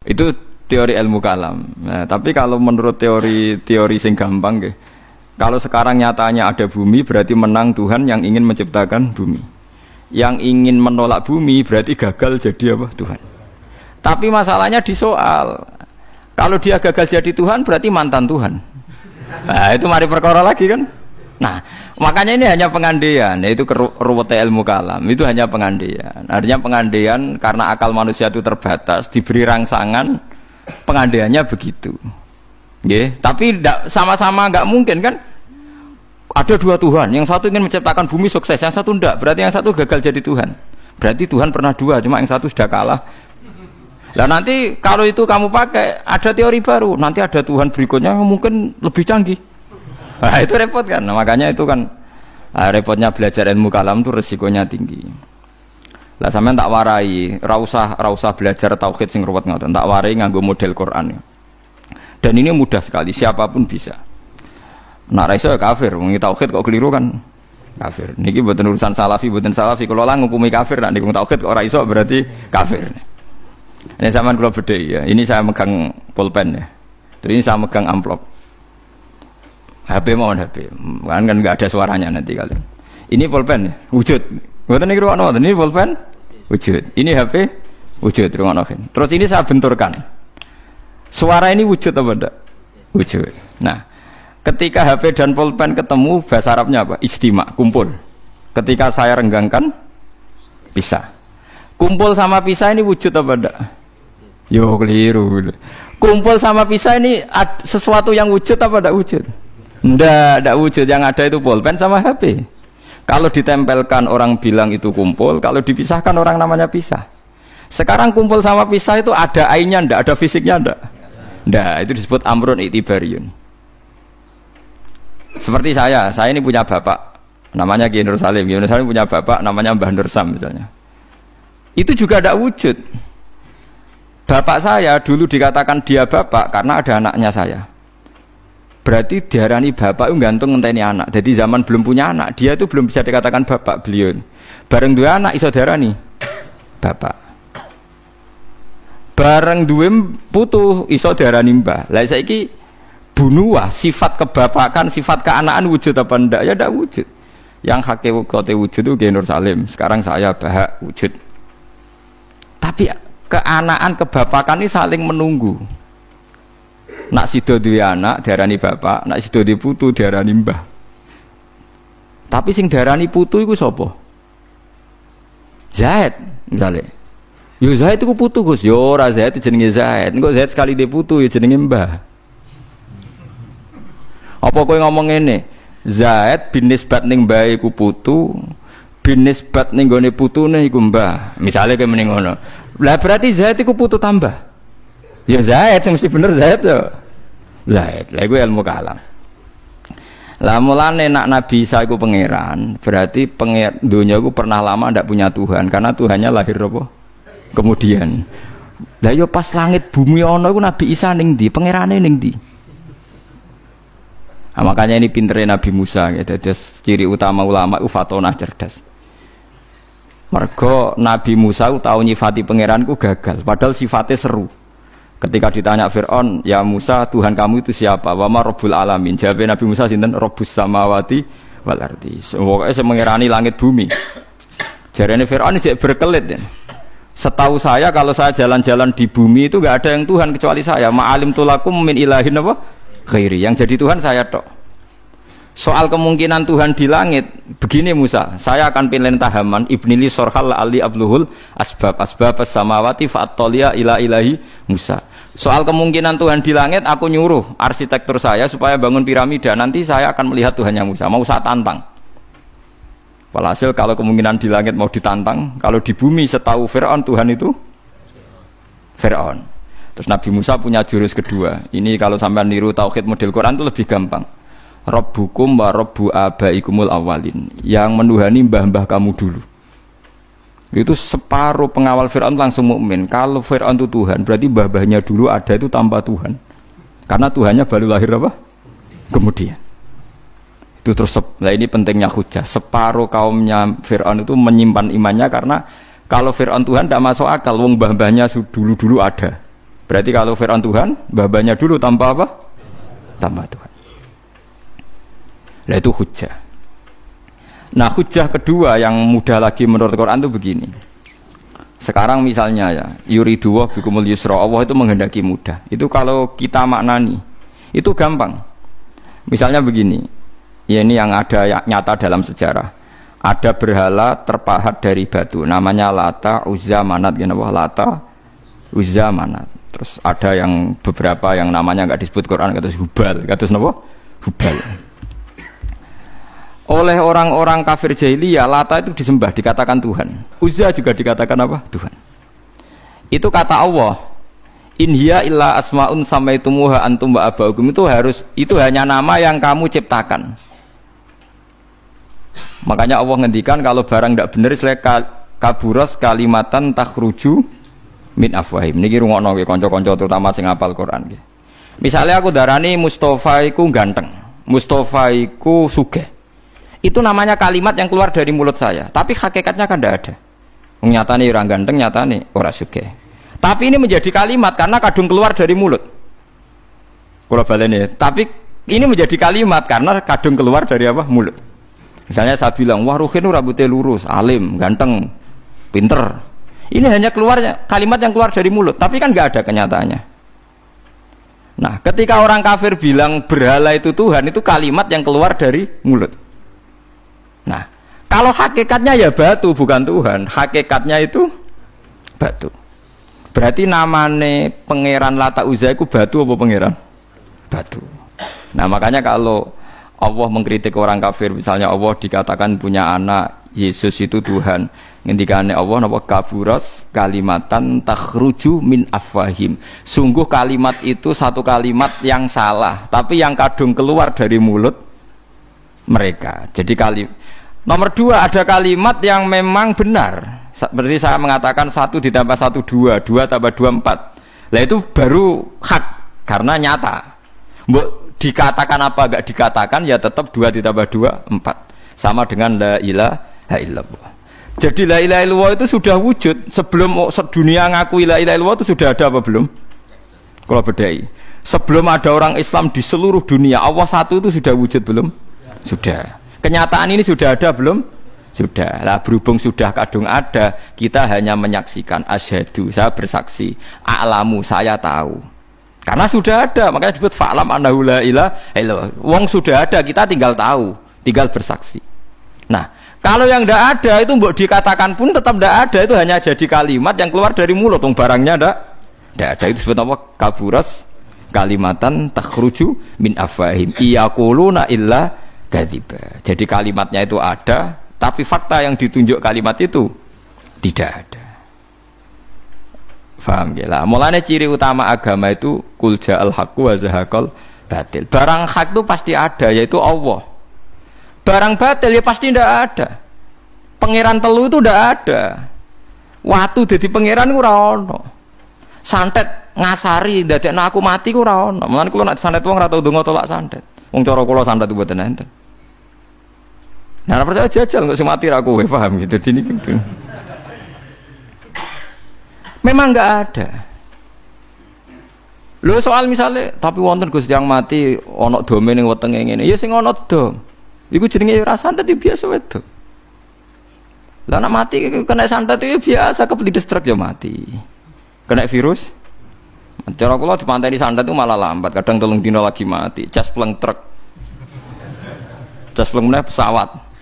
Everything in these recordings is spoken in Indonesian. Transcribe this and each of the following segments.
Itu teori ilmu kalam. Nah, tapi kalau menurut teori sing gampang nggih, kalau sekarang nyatanya ada bumi berarti menang Tuhan yang ingin menciptakan bumi. Yang ingin menolak bumi berarti gagal jadi apa? Tuhan. Tapi masalahnya di soal, kalau dia gagal jadi Tuhan berarti mantan Tuhan. Nah, itu mari perkara lagi kan. Nah, makanya ini hanya pengandaian, yaitu ruwete ilmu kalam. Itu hanya pengandaian. Artinya pengandaian karena akal manusia itu terbatas, diberi rangsangan, pengandaiannya begitu. Nggih, tapi sama-sama nggak mungkin kan. Ada dua Tuhan, yang satu ingin menciptakan bumi sukses, yang satu enggak, berarti yang satu gagal jadi Tuhan. Berarti Tuhan pernah dua, cuma yang satu sudah kalah. Lah nanti kalau itu kamu pakai, ada teori baru, nanti ada Tuhan berikutnya yang mungkin lebih canggih. Nah itu repot kan, nah, makanya itu kan repotnya belajar ilmu kalam itu resikonya tinggi. Lah sampean tak warai, ra usah belajar tauhid sing ruwet ngoten, tak warai nganggo model Quran. Dan ini mudah sekali, siapapun bisa. Nak ra iso ya kafir, wong tauhid kok keliru kan kafir. Niki mboten urusan salafi, mboten salafi. Kalau lah ngukumi kafir, nak niku tauhid kok ora iso berarti kafir. Ini sampean kula bedheki ya. Ini saya megang pulpen ya. Terus ini saya megang amplop. HP mohon HP. Kan enggak ada suaranya nanti kalian. Ini pulpen ya, wujud. Mboten niku ruwakno, ini pulpen wujud. Ini HP wujud ruwakno. Terus ini saya benturkan. Suara ini wujud apa enggak? Wujud. Nah, ketika HP dan pulpen ketemu, bahasa Arabnya apa? Ijtima, kumpul. Ketika saya renggangkan, pisah. Kumpul sama pisah ini wujud apa enggak? Yo keliru. Kumpul sama pisah ini sesuatu yang wujud apa enggak wujud? Enggak wujud. Yang ada itu pulpen sama HP. Kalau ditempelkan orang bilang itu kumpul, kalau dipisahkan orang namanya pisah. Sekarang kumpul sama pisah itu ada ainnya enggak? Ada fisiknya enggak? Enggak, itu disebut amrun i'tibariyun. Seperti saya ini punya bapak namanya Kiai Nur Salim. Kiai Nur Salim punya bapak namanya Mbah Nur Sam misalnya. Itu juga tidak wujud. Bapak saya dulu dikatakan dia bapak karena ada anaknya saya. Berarti diarani bapak itu gantung ngenteni anak. Jadi zaman belum punya anak, dia itu belum bisa dikatakan bapak beliau. Bareng dua anak iso diarani bapak. Bareng dua putu iso diarani mbah. Lah saiki bunuah, sifat kebapakan, sifat keanaan wujud apa ndak? Ya ndak wujud. Yang hakikate wujud itu Kiai Nur Salim. Sekarang saya bahak wujud. Tapi keanaan kebapakan ini saling menunggu. Nak sido duwe anak diarani bapak, nak sido duwe putu diarani mbah. Tapi sing diarani putu iku sapa? Zaid misalnya. Yo Zaid iku putu Gus. Yo ora Zaid jenenge Zaid. Engko Zaid sekali dhe putu ya jenenge mbah. Apa kowe ngomong ngene? Zaid bin nisbat ning mbah iku putu, bin nisbat ning gone putune iku mbah. Misale kowe muni ngono. Lah berarti Zaid iku putu tambah. Ya Zaid sing mesti bener Zaid ya. Zaid. Lah iku ilmu kalam. Lah mulane nak Nabi Isa iku pangeran, berarti dunia iku pernah lama ndak punya Tuhan karena Tuhannya lahir apa? Kemudian. Lah yo pas langit bumi ana iku Nabi Isa ning ndi? Pangerane ning ndi? Nah, makanya ini pinternya Nabi Musa ya, jadi ciri utama ulama itu fatonah cerdas. Mergo Nabi Musa tahu nyifati pangeranku gagal, padahal sifatnya seru. Ketika ditanya Fir'aun, ya Musa Tuhan kamu itu siapa? Wa ma Rabbul Alamin. Jawabnya Nabi Musa sinten Rabbus samawati wal ardi. Pokoknya saya mengerani langit bumi. Jarene Fir'aun jek berkelit ya. Setahu saya kalau saya jalan-jalan di bumi itu enggak ada yang Tuhan kecuali saya. Ma'alim tulakum min ilahin apa? Khairi. Yang jadi Tuhan saya tok. Soal kemungkinan Tuhan di langit, begini Musa, saya akan pilih tahaman ibnili sorhal ali abluhul asbab samawati fa'attolia ila ilahi Musa. Soal kemungkinan Tuhan di langit, aku nyuruh arsitektur saya supaya bangun piramida. Nanti saya akan melihat Tuhannya Musa. Mau saya tantang. Walhasil kalau kemungkinan di langit mau ditantang, kalau di bumi setahu Fir'aun Tuhan itu Fir'aun. Terus Nabi Musa punya jurus kedua. Ini kalau sampai niru tauhid model Quran itu lebih gampang. Rabbukum wa rabbu abaikumul awalin. Yang menuhani mbah-mbah kamu dulu. Itu separuh pengawal Fir'aun langsung mukmin. Kalau Fir'aun itu Tuhan, berarti mbah-mbahnya dulu ada itu tanpa Tuhan. Karena Tuhannya baru lahir apa? Kemudian. Itu terus, nah ini pentingnya hujah. Separuh kaumnya Fir'aun itu menyimpan imannya karena kalau Fir'aun Tuhan tidak masuk akal, wong mbah-mbahnya dulu-dulu ada. Berarti kalau Fir'aun Tuhan, mbah-mbahnya dulu tanpa apa? Tanpa Tuhan. Nah itu hujah. Nah hujah kedua yang mudah lagi menurut Quran itu begini. Sekarang misalnya ya, yuridu wa bikumul yusra, Allah itu menghendaki mudah. Itu kalau kita maknani, itu gampang. Misalnya begini, ya ini yang ada nyata dalam sejarah. Ada berhala terpahat dari batu, namanya Lata, Uzza, Manat, Lata, Uzza, Manat. Terus ada yang beberapa yang namanya nggak disebut Quran, kata Hubal, kata apa? Hubal. Oleh orang-orang kafir jahiliyah, Lata itu disembah, dikatakan Tuhan. Uzza juga dikatakan apa? Tuhan. Itu kata Allah. In hiya illa asmaun samaitumuha antum wa abaukum, itu hanya nama yang kamu ciptakan. Makanya Allah ngendikan kalau barang tidak benar istilah kaburas kalimatan takhruju min afwahim. Niki rungokno nggih kanca-kanca terutama sing hafal Quran nggih. Misalnya aku darani Mustofa iku ganteng, Mustofa iku sugih. Itu namanya kalimat yang keluar dari mulut saya, tapi hakikatnya kan tidak ada. Nyatane orang ganteng, nyatane ora sugih. Tapi ini menjadi kalimat karena kadung keluar dari mulut. Kula baleni, tapi ini menjadi kalimat karena kadung keluar dari apa? Mulut. Misalnya saya bilang, wah Ruhin rambutnya lurus, alim, ganteng, pinter. Ini hanya keluarnya kalimat yang keluar dari mulut, tapi kan nggak ada kenyataannya. Nah, ketika orang kafir bilang berhala itu Tuhan, itu kalimat yang keluar dari mulut. Nah, kalau hakikatnya ya batu bukan Tuhan, hakikatnya itu batu. Berarti namanya pangeran Lata Uzza itu batu apa pangeran? Batu. Nah, makanya kalau Allah mengkritik orang kafir, misalnya Allah dikatakan punya anak, Yesus itu Tuhan. Ngendikane Allah napa kaburas kalimatan takhruju min afwahim. Sungguh kalimat itu satu kalimat yang salah, tapi yang kadung keluar dari mulut mereka. Jadi nomor dua, ada kalimat yang memang benar. Seperti saya mengatakan 1 ditambah 1 2, 2 tambah 2 4. Lah itu baru hak karena nyata. Dikatakan apa enggak dikatakan ya tetap 2 ditambah 2 4 sama dengan la ilaha illallah. Jadi la ilaha illallah itu sudah wujud sebelum dunia ngakui la ilaha illallah itu sudah ada apa belum? Kalau bedai sebelum ada orang Islam di seluruh dunia Allah satu itu sudah wujud belum? Sudah. Kenyataan ini sudah ada belum? Sudah. Lah berhubung sudah kadung ada, kita hanya menyaksikan asyhadu, saya bersaksi, a'lamu, saya tahu. Karena sudah ada, makanya disebut fa'lam annahu la ilaha illallah. Wong sudah ada, kita tinggal tahu, tinggal bersaksi. Nah, kalau yang tidak ada itu mbok dikatakan pun tetap tidak ada, itu hanya jadi kalimat yang keluar dari mulut, wong barangnya tidak ada. Itu disebut apa? Kaburas kalimatan takhruju min afwahim iyaquluna illa kadziba. Jadi kalimatnya itu ada, tapi fakta yang ditunjuk kalimat itu tidak ada. Faham ya lah. Mulanya ciri utama agama itu kul ja'al haqqu wa zahaqal batil. Barang hak itu pasti ada, yaitu Allah. Barang batil ya pasti tidak ada. Pangeran telu itu tidak ada. Watu jadi pangeran ku ora ono. Santet ngasari ndadekno aku mati ku ora ono. Mulane kula nek santet wong ora tau ndonga tolak santet. Wong cara kula santet itu mboten enten. Nah, percaya jajal kok sing mati ra kowe, paham gitu. Dini gitu. Memang enggak ada. Lho soal misalnya tapi wonten Gus yang mati ana dome ning wetenge ngene. Ya sing ana dom. Iku jenenge ora santet biasa wedok. Lah nek mati kena santet itu biasa kepelides truk ya mati. Kena virus. Cara kula dipanteni santet itu malah lambat, kadang 3 dina lagi mati. Cas pleng truk. Cas pleng meneh pesawat.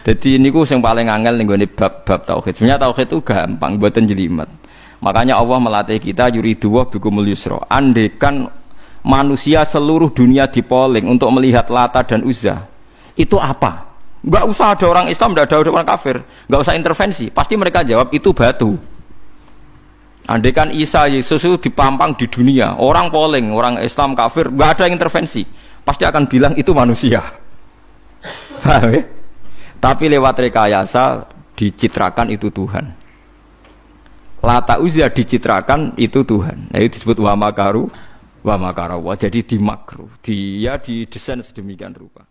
Jadi ini ku yang paling angel nih gue bab tauhid. Sebenarnya tauhid itu gampang, buatan jelimet. Makanya Allah melatih kita yuridu wa bikumul yusra. Andekan manusia seluruh dunia dipoling untuk melihat Lata dan Uzza, itu apa? Gak usah ada orang Islam, gak ada orang kafir, gak usah intervensi. Pasti mereka jawab itu batu. Andekan Isa Yesus itu dipampang di dunia, orang poling, orang Islam kafir, gak ada intervensi. Pasti akan bilang itu manusia. Paham ya? Tapi lewat rekayasa dicitrakan itu Tuhan. Lata Uzza dicitrakan itu Tuhan. Nah, itu disebut wa makaru wa makara Allah. Jadi dimakruh, dia didesain sedemikian rupa.